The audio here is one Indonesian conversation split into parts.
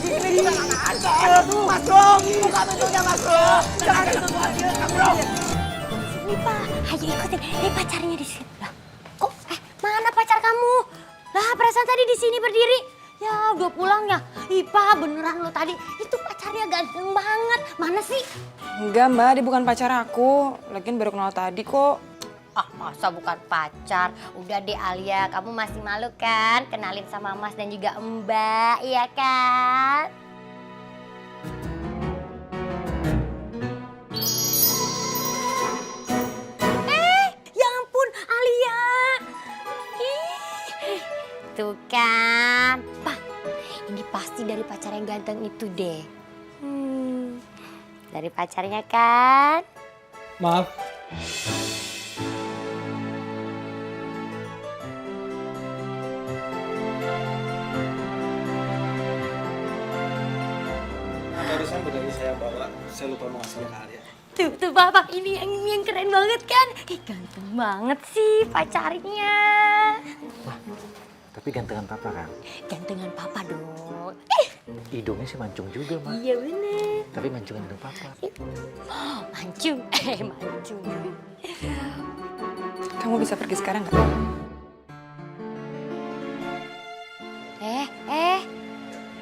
Ini juga nggak ada. Mas Bro, buka pintunya Mas Bro. Jangan ditutup lagi, Kang Bro. Sini Pak, ayo ikutin. Pacarnya di sini. Lah, kok mana pacar kamu? Lah, perasaan tadi di sini berdiri. Ya, udah pulang ya. Pak, beneran lo tadi. Itu pacarnya ganteng banget. Mana sih? Enggak Mbak, dia bukan pacar aku. Lagian baru kenal tadi kok. Ah, masa bukan pacar? Udah deh Alia, kamu masih malu kan? Kenalin sama Mas dan juga Mbak, iya kan? Ya ampun Alia. Tuh kan, Pak, ini pasti dari pacar yang ganteng itu deh. Dari pacarnya kan? Maaf. Barusan dari saya bawa, saya lupa mengasihnya ke Alia. Tuh Bapak ini yang keren banget kan? Ganteng banget sih pacarnya. Tapi gantengan papa kan? Gantengan Papa dong. Hidungnya sih mancung juga, Mak. Iya bener. Tapi mancungan hidung papa. Mancung, mancung. Kamu bisa pergi sekarang nggak?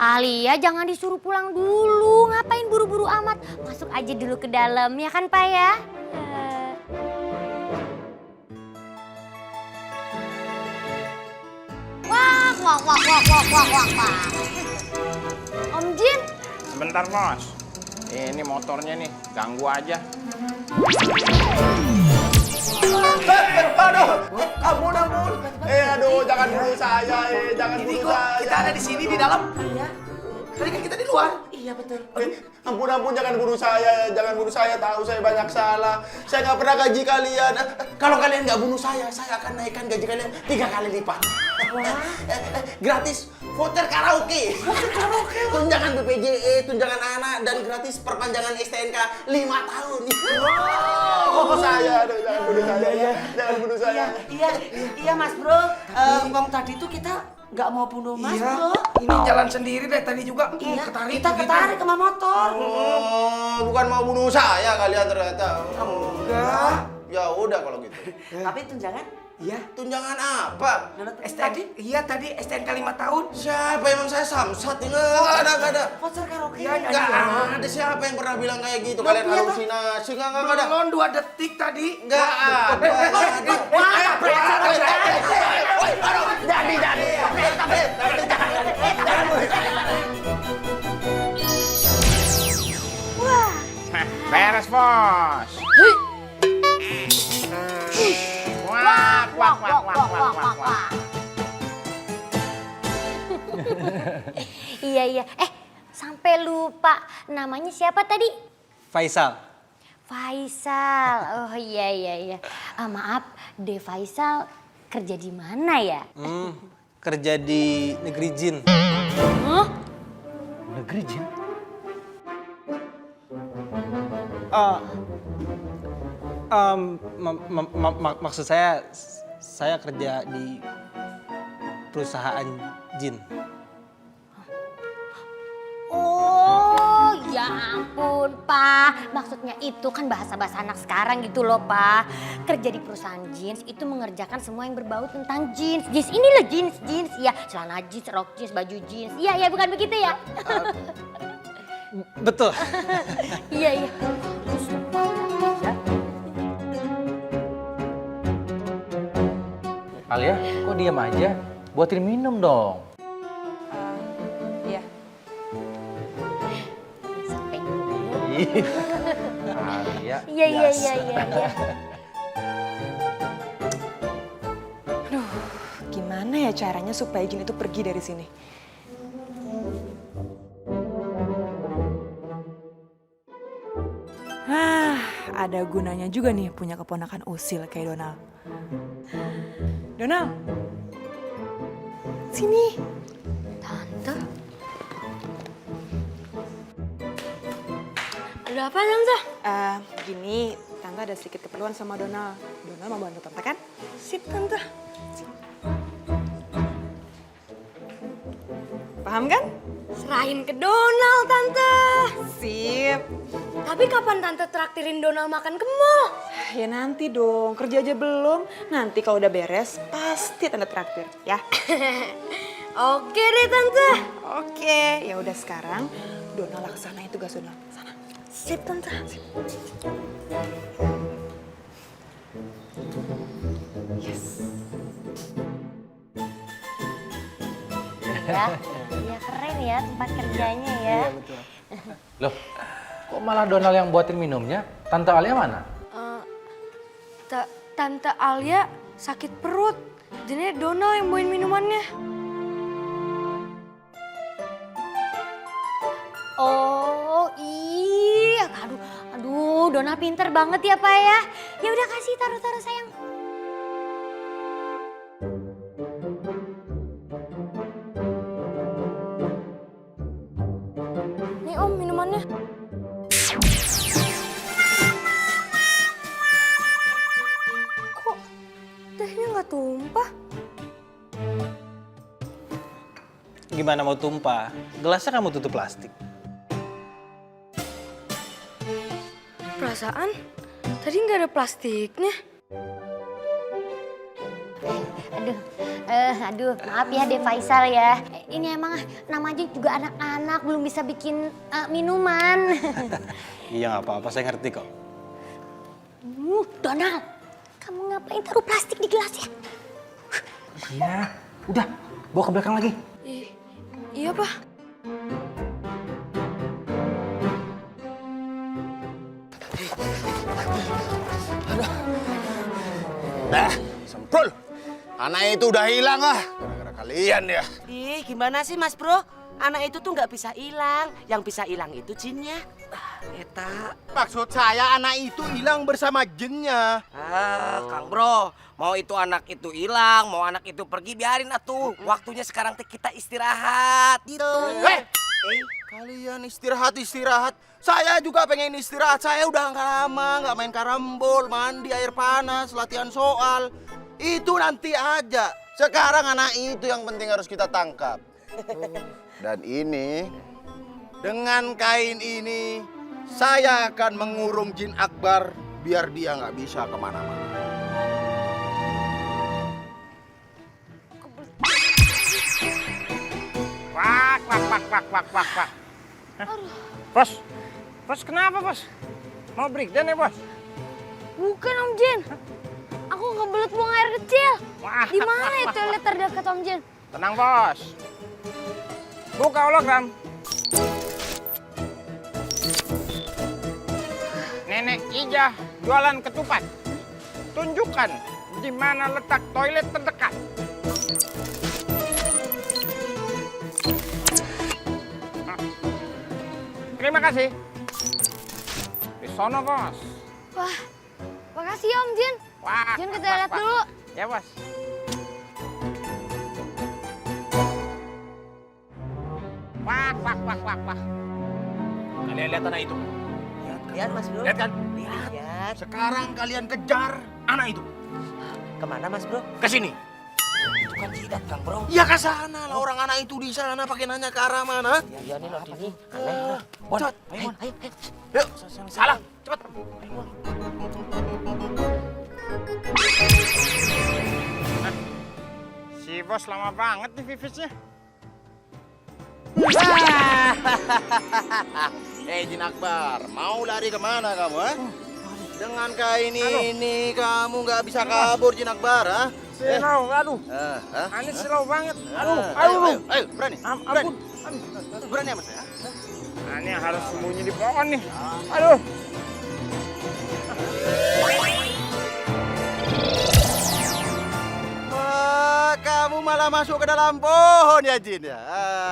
Alia jangan disuruh pulang dulu. Ngapain buru-buru amat? Masuk aja dulu ke dalam ya kan Pak ya? Wah. Om Jin. Sebentar, Bos. Ini motornya nih, ganggu aja. Aduh, ampun. Aduh, jangan bunuh saya, jangan bunuh saya. Kita ada di sini di dalam. Iya. Tadi kan kita di luar. Iya betul. Ampun, jangan bunuh saya, tahu saya banyak salah. Saya nggak pernah gaji kalian. Kalau kalian nggak bunuh saya akan naikkan gaji kalian 3 kali lipat. Gratis voucher karaoke. Tunjangan BPJS, tunjangan anak, dan gratis perpanjangan STNK 5 tahun. Oh, saya, aduh, jangan bunuh saya. Jangan bunuh saya. Iya Mas Bro. Uang tadi tuh kita nggak mau bunuh Mas Bro. Ini jalan sendiri deh tadi juga. Iya, Ketarik kita ketarik sama motor. Oh, bukan mau bunuh saya kalian ternyata. Enggak. Ya udah kalau gitu. Tapi tunjangan? Iya. Tunjangan apa? STNK, iya tadi STNK 5 tahun. Siapa emang saya samsat? Nggak ada. Voucher karaoke. Iya, Nggak ada siapa yang pernah bilang kayak gitu. Kalian halusinasi. Nggak ada. Belum 2 detik tadi. Nggak ada. Jadi. Beres, Bos. Wah. Iya. Sampai lupa. Namanya siapa tadi? Faisal. Faisal. Oh iya. Maaf, De Faisal kerja di mana ya? Kerja di negeri jin. Hah? Negeri jin? Maksud saya kerja di perusahaan jin. Oh, ya ampun, Pak. Maksudnya itu kan bahasa-bahasa anak sekarang gitu loh, Pak. Kerja di perusahaan jeans itu mengerjakan semua yang berbau tentang jeans. Jeans inilah jeans. Ya, celana jeans, rok jeans, baju jeans. Iya, bukan begitu ya? Betul. Iya. Alia, kok diam aja? Buatin minum dong. Iya. Sampai dulu. Alia. Iya. Aduh, gimana ya caranya supaya jin itu pergi dari sini? Ada gunanya juga nih punya keponakan usil kayak Donald. Donald, sini. Tante? Ada apa, Tante? Gini, Tante ada sedikit keperluan sama Donald. Donald mau bantu Tante kan? Sip, Tante. Sip. Paham kan? Serahin ke Donald, Tante. Sip. Tapi kapan Tante traktirin Donald makan ke mall? Ya nanti dong, kerja aja belum. Nanti kalau udah beres, pasti Tante traktir, ya. Oke deh, Tante. Oke, ya udah sekarang Donald laksanain tugas Donald. Sana. Sip, Tante. Ya, ya keren ya tempat kerjanya ya. Loh, kok malah Donald yang buatin minumnya? Tante Alia mana? Tante Alia sakit perut. Jadi Donald yang bawain minumannya. Oh iya, aduh, Donald pinter banget ya Pak ya. Ya udah kasih taruh sayang. Nih Om minumannya. Kok tehnya nggak tumpah? Gimana mau tumpah? Gelasnya kamu tutup plastik. Perasaan tadi nggak ada plastiknya. Aduh, maaf ya De Faisal ya. Ini emang namanya juga anak-anak belum bisa bikin minuman. Iya nggak apa-apa, saya ngerti kok. Donald, kamu ngapain taruh plastik di gelasnya? Iya, udah, bawa ke belakang lagi. Iya Pak. Dah, sempul. Anak itu udah hilang ah. Gara-gara kalian ya. Ih, gimana sih Mas Bro? Anak itu tuh nggak bisa hilang. Yang bisa hilang itu jinnya. Eta. Maksud saya anak itu hilang bersama jinnya. Kang Bro, mau itu anak itu hilang, mau anak itu pergi, biarin atuh. Waktunya sekarang teh kita istirahat gitu. Kalian istirahat. Saya juga pengen istirahat. Saya udah nggak lama nggak main karambol, mandi air panas, latihan soal. Itu nanti aja. Sekarang anak itu yang penting harus kita tangkap. Dan ini, dengan kain ini, saya akan mengurung jin akbar biar dia nggak bisa kemana-mana. Wak. Bos kenapa bos? Mau breakdown ya bos? Bukan Om Jin. Aku kebelet buang air kecil. Wah. Di mana ya toilet terdekat Om Jin? Tenang bos. Buka hologram. Nenek Ijah jualan ketupat. Tunjukkan di mana letak toilet terdekat. Terima kasih. Di sono bos. Wah, makasih ya Om Jin. Wah. Jin kita lihat dulu. Ya bos. Wah. Kalian lihat anak itu? Lihat Mas Bro. Lihat kan? Lihat. Sekarang kalian kejar anak itu. Kemana Mas Bro? Ke sini. Itu kan jidat Kang Bro. Ya ke sana lah, orang anak itu di sana pakai nanya ke arah mana. Ya nih loh ini. Aneh. Cepat. Ayo. Yuk. Salah. Cepat. Si bos lama banget nih pipisnya. Jin Akbar, mau lari kemana kamu, ha? Dengan kain ini kamu nggak bisa kabur, Jin Akbar, ha? Silau, aduh. Ini silau banget. Aduh. Ayo, berani. Ampun. Berani sama saya. Ini harus sembunyi di pohon nih. Aduh. Wah, kamu malah masuk ke dalam pohon ya, Jin ya.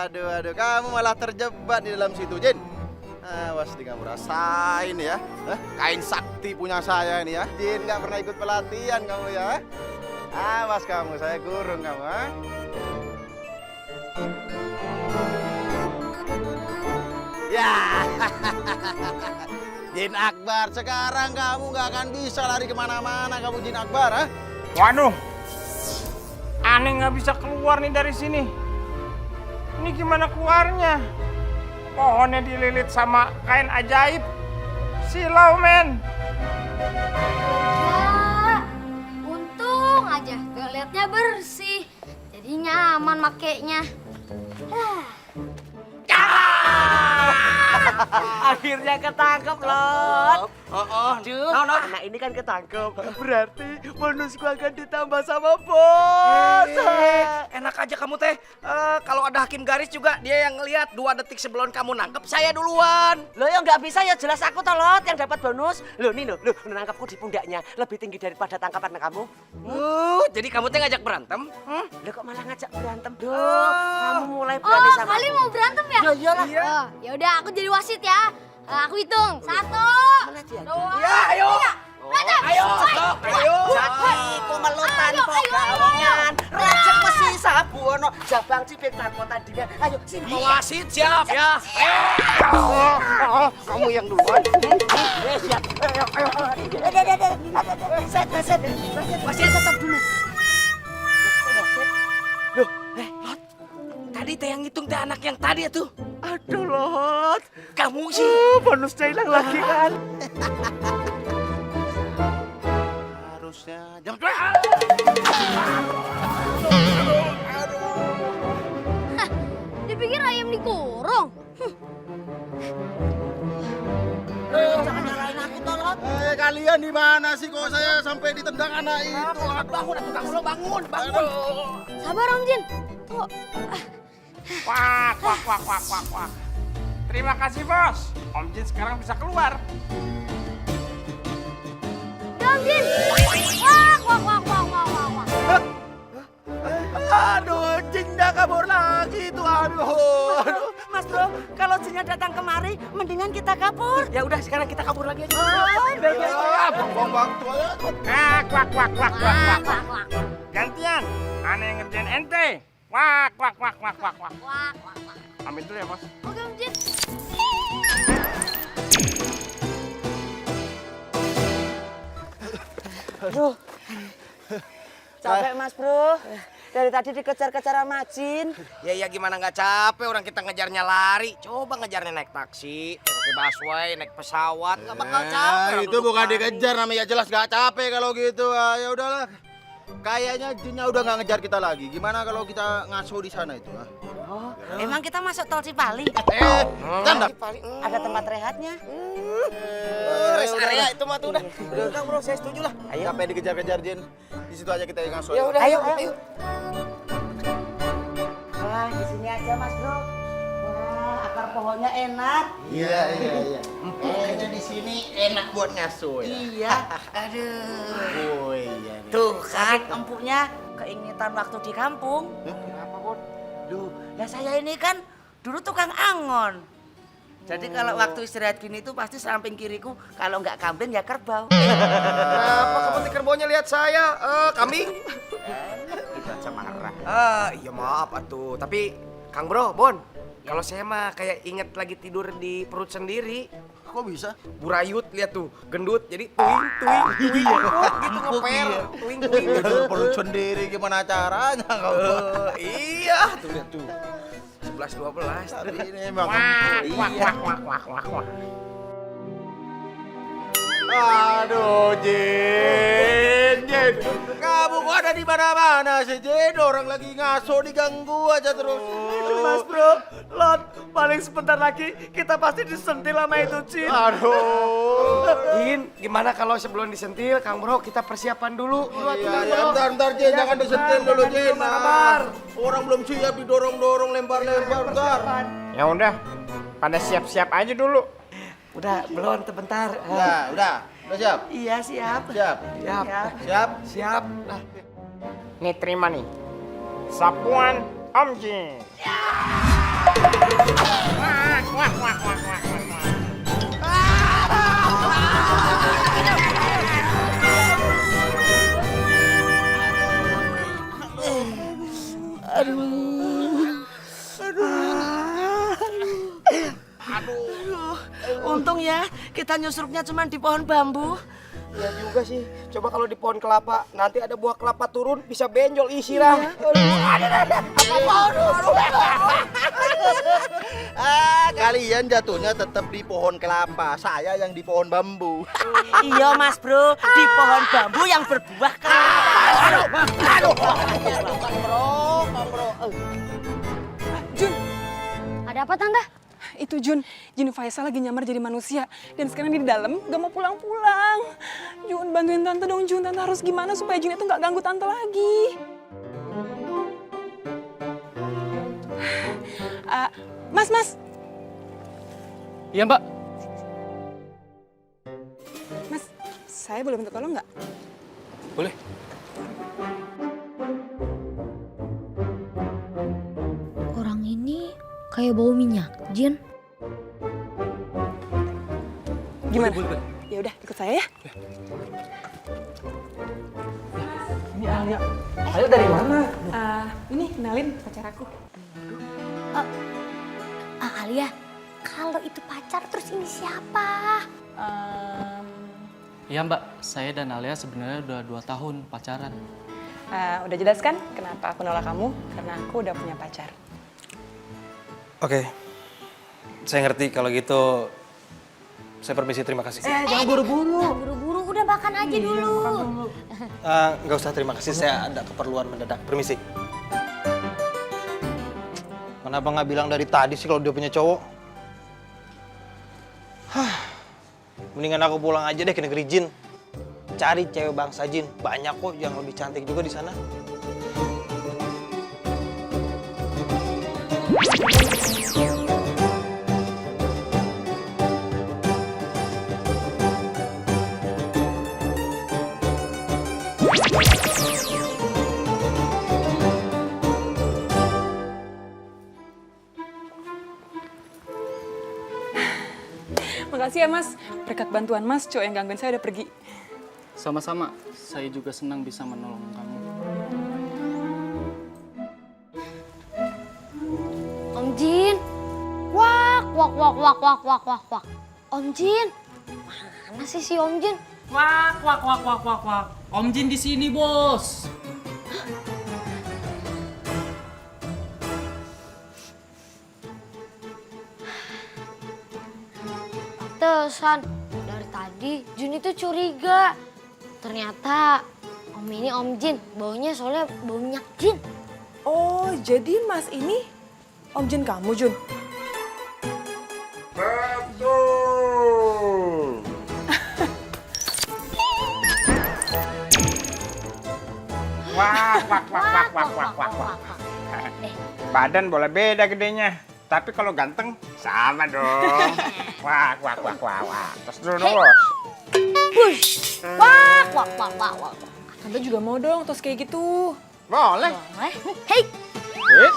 Aduh, kamu malah terjebak di dalam situ, Jin. Awas di kamu rasain ya. Kain sakti punya saya ini ya. Jin nggak pernah ikut pelatihan kamu ya. Awas kamu, saya kurung kamu, ha? Ya. Jin Akbar, sekarang kamu nggak akan bisa lari kemana-mana kamu, Jin Akbar, ha? Waduh. Aneh nggak bisa keluar nih dari sini. Ini gimana keluarnya? Pohonnya dililit sama kain ajaib. Silau, men. Ya, untung aja toiletnya bersih. Jadi nyaman makainya. Akhirnya ketangkep, Lot. Anak ini kan ketangkep, berarti bonus gua akan ditambah sama bos. Enak aja kamu teh. Kalau ada hakim garis juga dia yang ngelihat 2 detik sebelum kamu nangkep saya duluan. Lo yang nggak bisa ya jelas aku Tolot yang dapat bonus. Lo nih lo nangkapku di pundaknya lebih tinggi daripada tangkapan kamu. Jadi kamu teh ngajak berantem? Lo kok malah ngajak berantem dong? Kamu mulai berani Oh, sama kalian aku. mau berantem ya? Ya iyalah. Oh, ya udah aku jadi wasit ya. Aku hitung. 1, Mana dia? 2, Ya, ayo. 3. Berantem. Ayo, sok, ayo. Sakiku melutan Ayo, ayo, pegawaian. Rejek mesi sabuono jabang cipik takon tandingan. Ayo sini. Wasit siap ya. Kamu yang duluan. Siap. Set. Wasit tetap dulu. Loh, Lot. Tadi teh yang ngitung teh anak yang tadi tuh. Aduh Lot. Kamu sih. Bonusnya hilang lagi kan. Harusnya Dipikir ayam dikurung. Jangan nyalain aku Tolot. kalian di mana sih kok saya sampai ditendang anak itu? Bangun, bangun. Sabar Om Jin. Tuh. Wah. Terima kasih, Bos. Om Jin sekarang bisa keluar. Om Jin. Wah. Aduh, Jinda kabur lagi itu. Aduh. Mas Bro, kalau jinnya datang kemari, mendingan kita kabur. Ya udah sekarang kita kabur lagi aja. Buang waktu aja. Kuak. Gantian, aneh yang ngerjain ente. Kuak. Ambil dulu ya, Bos. Oke Om Jin. Aduh. Capek Mas Bro. Dari tadi dikejar-kejar sama Jin. Ya gimana nggak capek orang kita ngejarnya lari. Coba ngejarnya naik taksi, pakai busway, naik pesawat, nggak bakal capek. Itu bukan dikejar namanya jelas gak capek kalau gitu. Ya udahlah. Kayaknya jinnya udah nggak ngejar kita lagi. Gimana kalau kita ngaso di sana itu? Oh, emang kita masuk tol Cipali? Canda. Ada tempat rehatnya? Rest area itu mah tuh udah. Udah bro, saya setuju lah. Ayo. Capek dikejar-kejar jin. Di situ aja kita ngaso. Ya udah, ayo. Wah, di sini aja Mas Bro. Wah, akar pohonnya enak. Iya. Kayaknya di sini enak buat ngaso ya. Iya. Aduh. Oh iya. Tuh kan empuknya keingetan waktu di kampung. Kenapa, Bun? Duh, lah saya ini kan dulu tukang angon. Jadi kalau waktu istirahat gini tuh pasti samping kiriku kalau nggak kambing ya kerbau. Apa seperti kerbaunya lihat saya? Kambing. Kita aja marah. Iya maaf atuh. Tapi Kang Bro, Bon, kalau saya mah kayak inget lagi tidur di perut sendiri. Kok bisa? Burayut lihat tuh, gendut jadi tuing gitu ngeper. Tuing. Itu perut sendiri gimana caranya kau? Iya, tuh lihat tuh. 11-12. Tapi ini emang. Wah. Aduh, Jin. Kamu kok ada di mana-mana sih, Jin? Orang lagi ngaso diganggu aja terus. Mas Bro, Lot, paling sebentar lagi kita pasti disentil sama itu Jin. Aduh. Jin, gimana kalau sebelum disentil, Kang Bro kita persiapan dulu. Iya, bentar, Jin. Jangan disentil dulu, Jin. Orang belum siap didorong-dorong, lempar-lempar, bentar. Ya udah, pada siap-siap aja dulu. Udah, belum sebentar. Udah siap? Iya, siap. Siap. Siap. Nih terima nih. Sapuan Om Jin. Wah. Untung ya, kita nyusruknya cuma di pohon bambu. Ya juga sih. Coba kalau di pohon kelapa, nanti ada buah kelapa turun bisa benjol isi lah. kalian jatuhnya tetap di pohon kelapa, saya yang di pohon bambu. Iya Mas Bro, di pohon bambu yang berbuah kelapa. Aduh. Jun, Ada apa Tante? itu Jun Faisal lagi nyamar jadi manusia. Dan sekarang dia di dalam gak mau pulang-pulang. Jun, bantuin Tante dong Jun. Tante harus gimana supaya Jun itu gak ganggu Tante lagi. Mas. Iya, Mbak. Mas, saya boleh minta tolong nggak? Boleh. Orang ini kayak bau minyak, Jin. Gimana? Boleh. Ya udah, ikut saya ya. Ini Alia. Alia dari mana? Ini kenalin pacar aku. Alia, kalau itu pacar terus ini siapa? Iya Mbak, saya dan Alia sebenarnya udah 2 tahun pacaran. Udah jelas kan kenapa aku nolak kamu? Karena aku udah punya pacar. Oke, saya ngerti kalau gitu. Saya permisi, terima kasih. Jangan buru-buru, udah makan aja dulu. Nggak usah, terima kasih. Saya ada keperluan mendadak. Permisi. Kenapa nggak bilang dari tadi sih kalau dia punya cowok? Mendingan aku pulang aja deh ke negeri jin. Cari cewek bangsa jin. Banyak kok yang lebih cantik juga di sana. Makasih ya Mas. Berkat bantuan Mas, cowok yang gangguin saya udah pergi. Sama-sama, saya juga senang bisa menolong kamu. Om Jin. Wak. Om Jin. Mana sih si Om Jin? Wak. Om Jin di sini, Bos. Tesan, dari tadi Jun itu curiga. Ternyata Om ini Om Jin, baunya soalnya bau minyak jin. Oh, jadi Mas ini Om Jin kamu, Jun? Betul. Wak. Badan boleh beda gedenya, tapi kalau ganteng sama dong. Wak. Terus dulu, Bos. Wush, wak. Tante juga mau dong tos kayak gitu. Boleh. Hei, Wis.